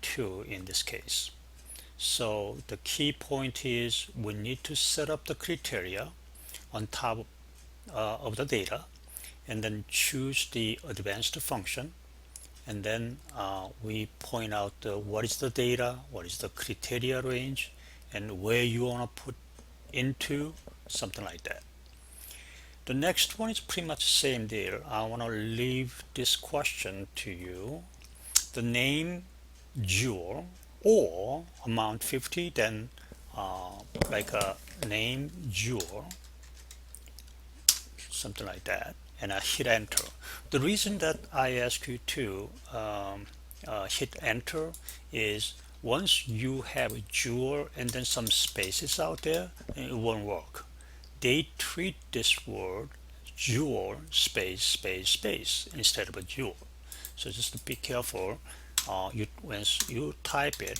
2 in this case. So the key point is we need to set up the criteria on top of the data, and then choose the advanced function, and then we point out what is the data, what is the criteria range, and where you want to put into, something like that. The next one is pretty much the same deal. I want to leave this question to you. The name jewel or amount 50, then like a name jewel, something like that, and I hit enter. The reason that I ask you to hit enter is once you have a jewel and then some spaces out there, it won't work. They treat this word jewel space space space instead of a jewel. So just be careful. Once you type it,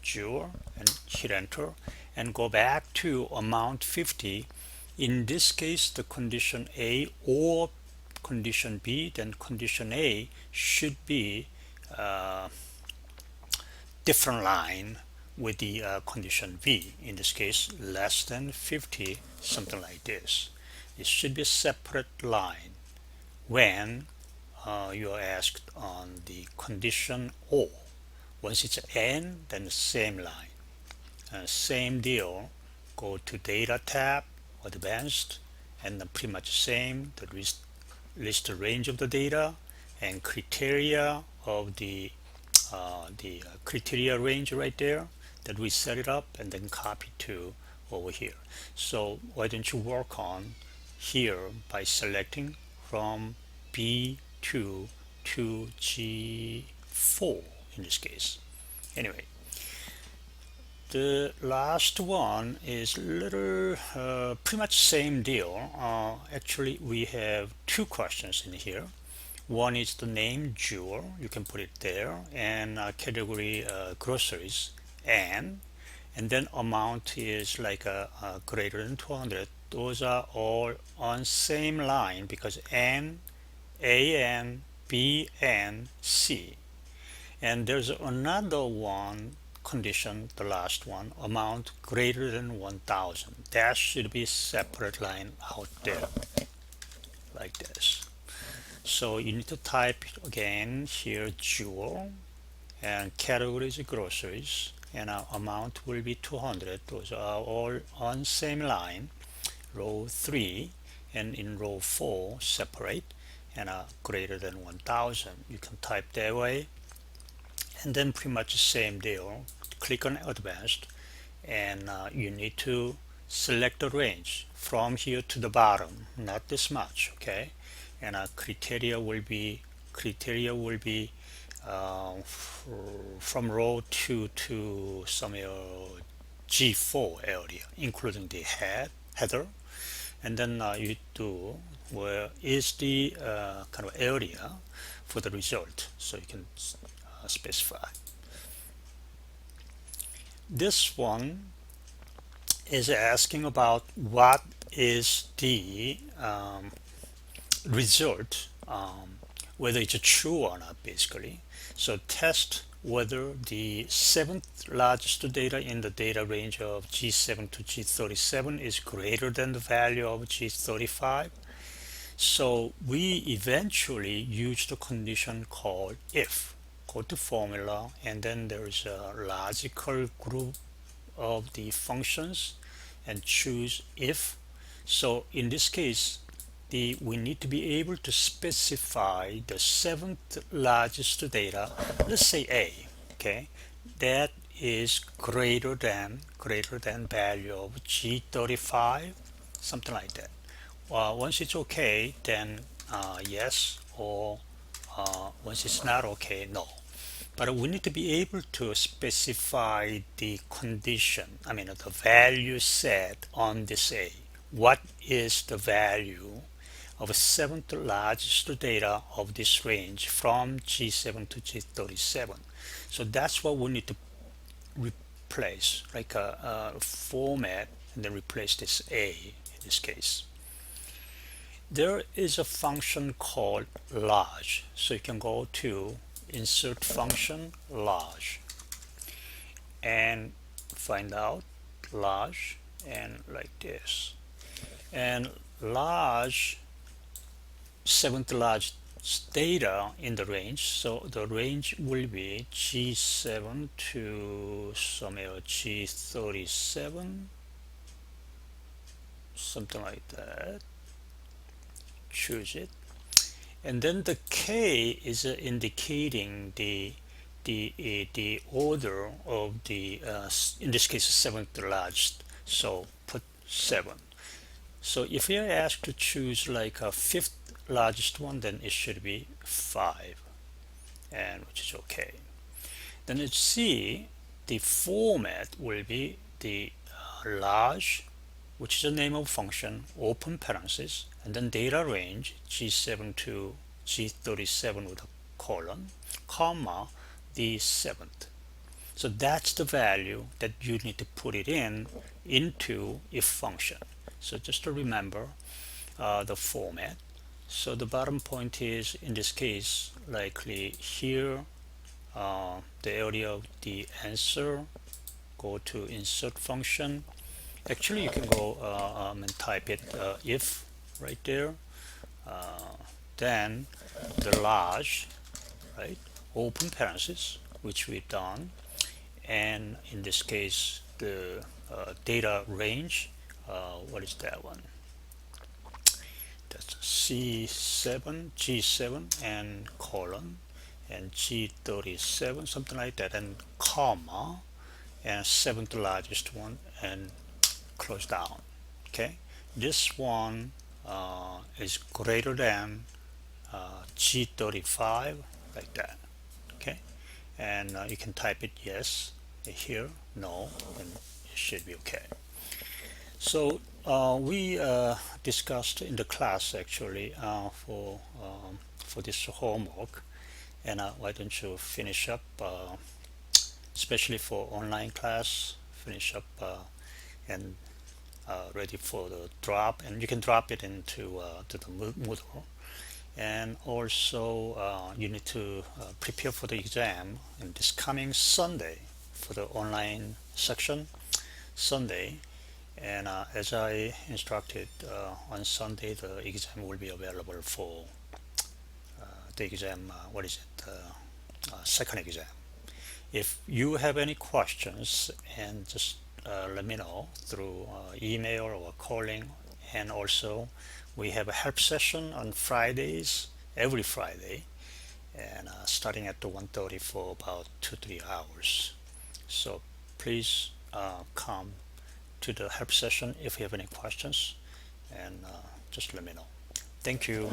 jewel, and hit enter, and go back to amount 50. In this case, the condition A or condition B, then condition A should be different line with the condition B. In this case, less than 50, something like this. It should be a separate line when you are asked on the condition O. Once it's N, then the same line. Same deal, go to data tab, advanced, and then pretty much the same, the list the range of the data and criteria of the criteria range right there, that we set it up, and then copy to over here. So why don't you work on here by selecting from B2 to G4 in this case. Anyway, the last one is little pretty much same deal. Actually, we have two questions in here. One is the name jewel, you can put it there, and category groceries, and then amount is like greater than 200. Those are all on same line because N, A, N, B, N, C. And there's another one condition, the last one, amount greater than 1000. That should be separate line out there like this. So you need to type again here jewel, and categories groceries, and our amount will be 200. Those are all on same line, row 3, and in row 4 separate, and greater than 1000. You can type that way, and then pretty much the same deal. Click on advanced, and you need to select the range from here to the bottom, not this much, okay? And criteria will be from row 2 to somewhere G4 area, including the header, and then you do where is the kind of area for the result, so you can specify. This one is asking about what is the result, whether it's true or not, basically. So test whether the 7th largest data in the data range of G7 to G37 is greater than the value of G35. So we eventually use the condition called if. Go to formula, and then there is a logical group of the functions, and choose if. So in this case, we need to be able to specify the 7th largest data, let's say A, okay, that is greater than value of G35, something like that. Once it's okay, then yes, or once it's not okay, no. But we need to be able to specify the condition, I mean the value set on this A. What is the value of a 7th largest data of this range from G7 to G37? So that's what we need to replace, like a format, and then replace this A in this case. There is a function called large, so you can go to insert function large and find out large and like this, and large, seventh largest data in the range, so the range will be G7 to somewhere G37, something like that. Choose it, and then the K is indicating the order of the in this case seventh largest, so put 7. So if you're asked to choose like a fifth largest one, then it should be 5, and which is okay. Then let's see, the format will be the large, which is the name of function, open parenthesis, and then data range G7 to G37 with a colon, comma, the seventh. So that's the value that you need to put it into if function. So just to remember the format. So the bottom point is, in this case, likely here, the area of the answer, go to insert function. Actually, you can go and type it if right there. Then the large, right, open parenthesis, which we've done, and in this case the data range, what is that one? That's C7, G7 and colon and G37, something like that, and comma, and seventh largest one, and close down. Okay, this one is greater than G35, like that. Okay, and you can type it yes here, no, and it should be okay. So we discussed in the class actually for this homework, and why don't you finish up, especially for online class, finish up and ready for the drop, and you can drop it into to the Moodle. And also you need to prepare for the exam in this coming Sunday for the online section, Sunday. And as I instructed, on Sunday the exam will be available for the exam, what is it, second exam. If you have any questions, and just let me know through email or calling. And also we have a help session on Fridays, every Friday, and starting at the 1:30 for about 2-3 hours. So please come to the help session if you have any questions, and just let me know. Thank you.